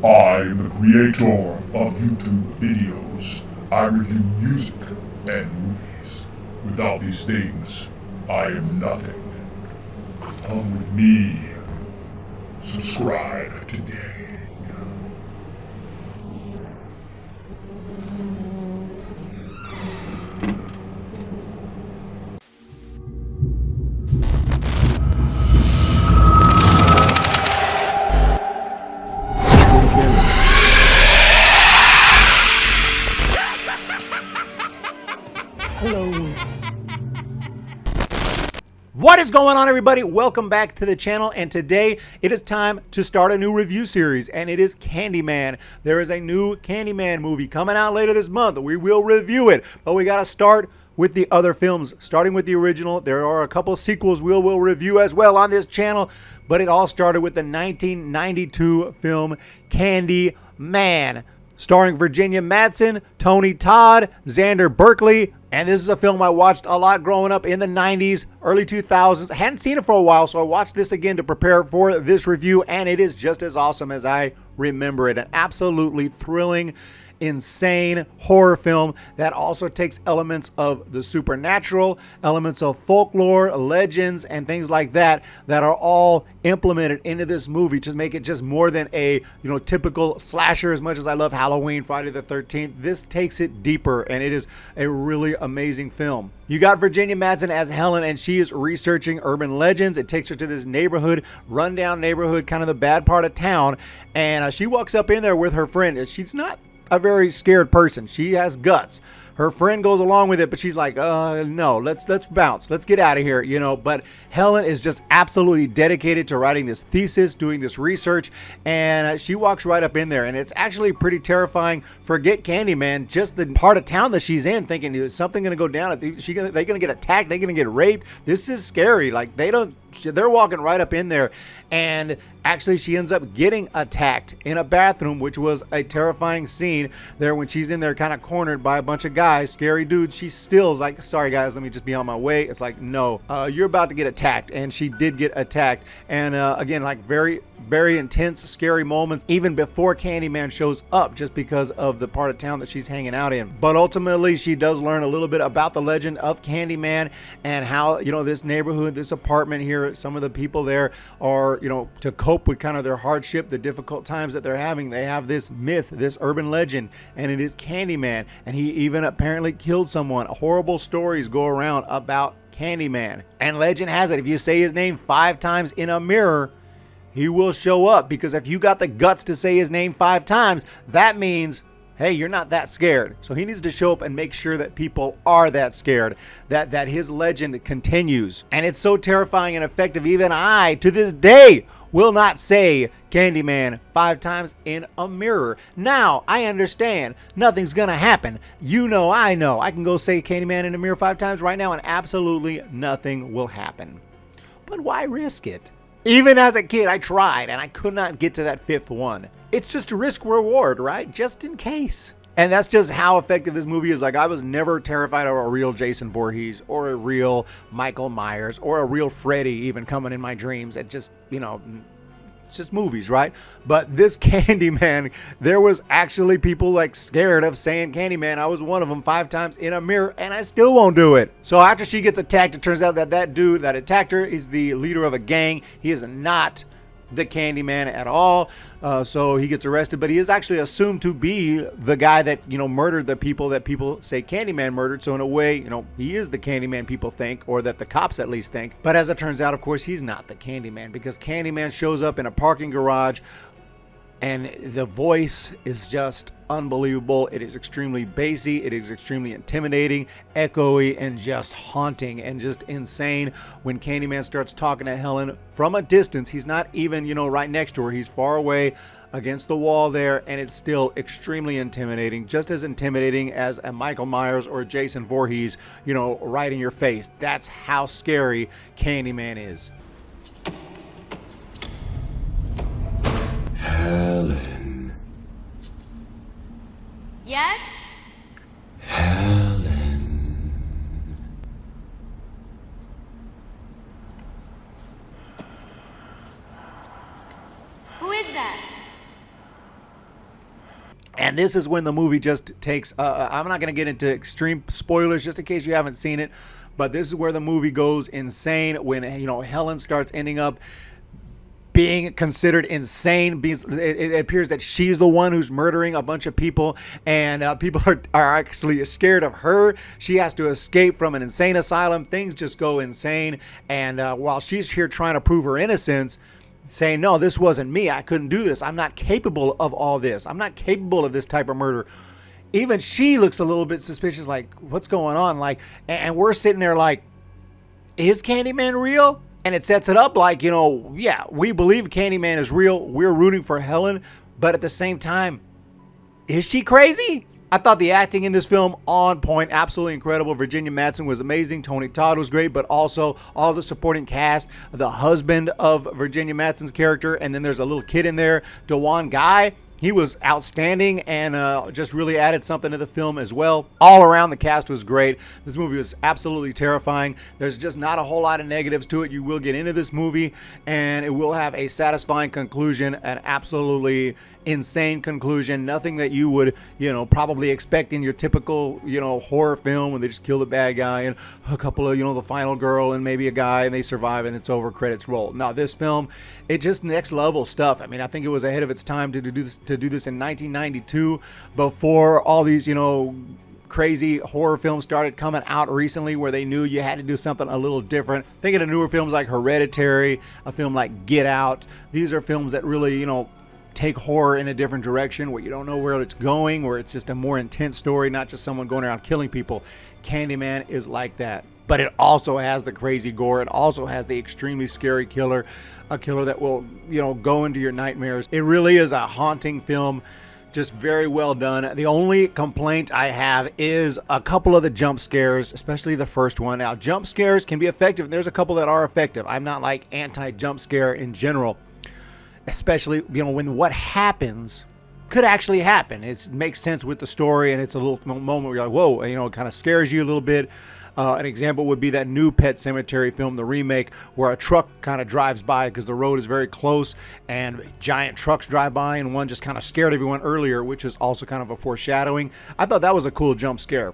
I'm the creator of YouTube videos. I review music and movies. Without these things, I am nothing. Come with me. Subscribe today. What is going on, everybody? Welcome back to the channel, and today it is time to start a new review series, and it is Candyman. There is a new Candyman movie coming out later this month. We will review it, but we got to start with the other films, starting with the original. There are a couple sequels we'll review as well on this channel, but it all started with the 1992 film Candyman, starring Virginia Madsen, Tony Todd, Xander Berkeley. And this is a film I watched a lot growing up in the 90s, early 2000s. I hadn't seen it for a while, so I watched this again to prepare for this review, and it is just as awesome as I remember it. An absolutely thrilling, insane horror film that also takes elements of the supernatural, elements of folklore, legends, and things like that are all implemented into this movie to make it just more than a typical slasher. As much as I love Halloween, Friday the 13th, this takes it deeper, and it is a really amazing film. You got Virginia Madsen as Helen, and she is researching urban legends. It takes her to this neighborhood, rundown neighborhood, kind of the bad part of town, and she walks up in there with her friend. She's not a very scared person. She has guts. Her friend goes along with it, but she's like, no, let's bounce. Let's get out of here, But Helen is just absolutely dedicated to writing this thesis, doing this research, and she walks right up in there, and it's actually pretty terrifying. Forget Candyman, just the part of town that she's in, thinking, is something going to go down? They're going to get attacked? They're going to get raped? This is scary. Like, they're walking right up in there, and actually she ends up getting attacked in a bathroom, which was a terrifying scene there when she's in there kind of cornered by a bunch of guys, scary dudes. She still is like, sorry guys, let me just be on my way. It's like, no, you're about to get attacked. And she did get attacked, and again, like very intense, scary moments even before Candyman shows up, just because of the part of town that she's hanging out in. But ultimately she does learn a little bit about the legend of Candyman and how this neighborhood, this apartment here, some of the people there are, to cope with kind of their hardship, the difficult times that they're having, they have this myth, this urban legend, and it is Candyman. And he even apparently killed someone. Horrible stories go around about Candyman, and legend has it, if you say his name 5 times in a mirror, he will show up. Because if you got the guts to say his name 5 times, that means, hey, you're not that scared. So he needs to show up and make sure that people are that scared, that his legend continues. And it's so terrifying and effective, even I, to this day, will not say Candyman 5 times in a mirror. Now, I understand nothing's gonna happen. I know. I can go say Candyman in a mirror 5 times right now, and absolutely nothing will happen. But why risk it? Even as a kid, I tried, and I could not get to that 5th one. It's just a risk reward, right? Just in case. And that's just how effective this movie is. Like, I was never terrified of a real Jason Voorhees or a real Michael Myers or a real Freddy even coming in my dreams. It just, it's just movies, right? But this Candyman, there was actually people like scared of saying Candyman. I was one of them 5 times in a mirror, and I still won't do it. So after she gets attacked, it turns out that dude that attacked her is the leader of a gang. He is not the Candyman at all. So he gets arrested, but he is actually assumed to be the guy that murdered the people that people say Candyman murdered. So in a way, he is the Candyman people think, or that the cops at least think. But as it turns out, of course, he's not the Candyman, because Candyman shows up in a parking garage, and the voice is just unbelievable. It is extremely bassy. It is extremely intimidating, echoey, and just haunting and just insane. When Candyman starts talking to Helen from a distance, he's not even, right next to her. He's far away against the wall there, and it's still extremely intimidating, just as intimidating as a Michael Myers or Jason Voorhees, right in your face. That's how scary Candyman is. Helen. Yes? Helen. Who is that? And this is when the movie just takes, I'm not going to get into extreme spoilers just in case you haven't seen it, but this is where the movie goes insane when, Helen starts ending up being considered insane. It appears that she's the one who's murdering a bunch of people, and people are actually scared of her. She has to escape from an insane asylum. Things just go insane, and while she's here trying to prove her innocence, saying, no, this wasn't me. I couldn't do this. I'm not capable of all this. I'm not capable of this type of murder. Even she looks a little bit suspicious, like, what's going on? Like, and we're sitting there like, is Candyman real? And it sets it up like, yeah, we believe Candyman is real. We're rooting for Helen. But at the same time, is she crazy? I thought the acting in this film on point, absolutely incredible. Virginia Madsen was amazing. Tony Todd was great, but also all the supporting cast, the husband of Virginia Madsen's character, and then there's a little kid in there, Dewan Guy. He was outstanding and just really added something to the film as well. All around, the cast was great. This movie was absolutely terrifying. There's just not a whole lot of negatives to it. You will get into this movie, and it will have a satisfying conclusion, an absolutely insane conclusion. Nothing that you would, probably expect in your typical, horror film when they just kill the bad guy and a couple of, the final girl and maybe a guy and they survive and it's over, credits roll. Now, this film, it just next level stuff. I mean, I think it was ahead of its time to do this in 1992 before all these, crazy horror films started coming out recently where they knew you had to do something a little different. Thinking of newer films like Hereditary, a film like Get Out. These are films that really, take horror in a different direction where you don't know where it's going, where it's just a more intense story, not just someone going around killing people. Candyman is like that. But it also has the crazy gore. It also has the extremely scary killer, a killer that will, go into your nightmares. It really is a haunting film. Just very well done. The only complaint I have is a couple of the jump scares, especially the first one. Now, jump scares can be effective, and there's a couple that are effective. I'm not like anti-jump scare in general, especially, when what happens could actually happen. It makes sense with the story, and it's a little moment where you're like, whoa, it kind of scares you a little bit. An example would be that new Pet Sematary film, the remake, where a truck kind of drives by because the road is very close and giant trucks drive by, and one just kind of scared everyone earlier, which is also kind of a foreshadowing. I thought that was a cool jump scare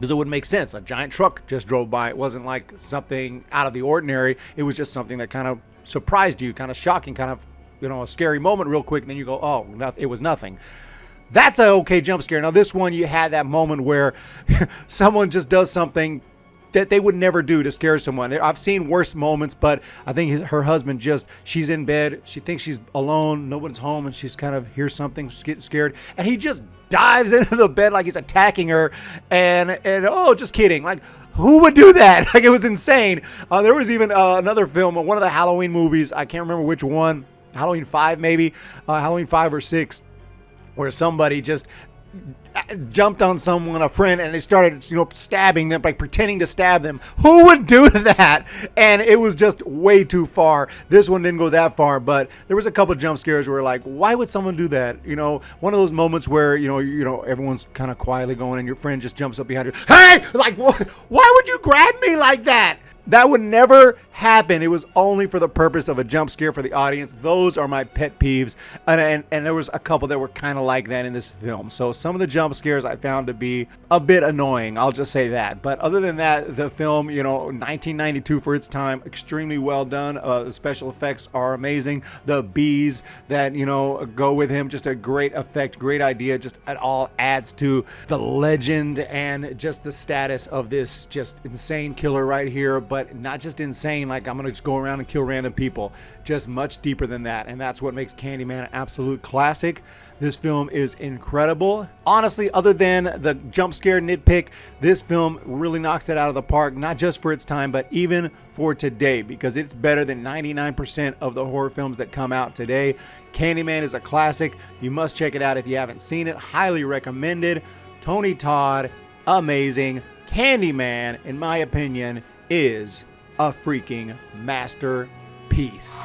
because it would make sense. A giant truck just drove by. It wasn't like something out of the ordinary. It was just something that kind of surprised you, kind of shocking, kind of, a scary moment real quick, and then you go, oh, it was nothing. That's an okay jump scare. Now, this one, you had that moment where someone just does something that they would never do to scare someone. I've seen worse moments, but I think her husband she's in bed, she thinks she's alone, no one's home, and she's kind of hears something, she's getting scared, and he just dives into the bed like he's attacking her, and oh, just kidding. Like, who would do that? Like, it was insane. There was even another film, one of the Halloween movies, I can't remember which one, Halloween 5 maybe, Halloween 5 or 6, where somebody just jumped on someone, a friend, and they started, stabbing them, like pretending to stab them. Who would do that? And it was just way too far. This one didn't go that far, but there was a couple of jump scares where like, why would someone do that? One of those moments where, everyone's kind of quietly going and your friend just jumps up behind you. Hey, like, why would you grab me like that? That would never happen. It was only for the purpose of a jump scare for the audience. Those are my pet peeves. And there was a couple that were kind of like that in this film. So some of the jump scares I found to be a bit annoying. I'll just say that. But other than that, the film, 1992 for its time, extremely well done. The special effects are amazing. The bees that, go with him, just a great effect, great idea. Just it all adds to the legend and just the status of this just insane killer right here. But not just insane, like I'm going to just go around and kill random people. Just much deeper than that. And that's what makes Candyman an absolute classic. This film is incredible. Honestly, other than the jump scare nitpick, this film really knocks it out of the park, not just for its time, but even for today, because it's better than 99% of the horror films that come out today. Candyman is a classic. You must check it out if you haven't seen it. Highly recommended. Tony Todd, amazing. Candyman, in my opinion, is a freaking masterpiece.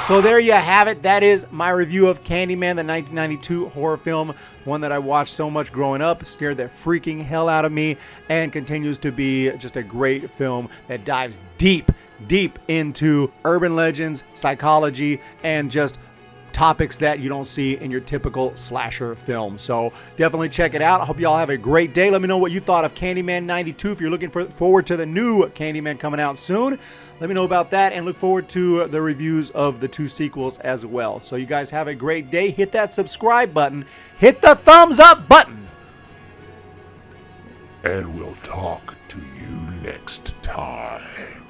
So there you have it. That is my review of Candyman, the 1992 horror film, one that I watched so much growing up, scared the freaking hell out of me, and continues to be just a great film that dives deep into urban legends, psychology, and just topics that you don't see in your typical slasher film. So definitely check it out. I hope you all have a great day. Let me know what you thought of Candyman 92 if you're looking forward to the new Candyman coming out soon. Let me know about that, and look forward to the reviews of the 2 sequels as well. So you guys have a great day. Hit that subscribe button. Hit the thumbs up button. And we'll talk to you next time.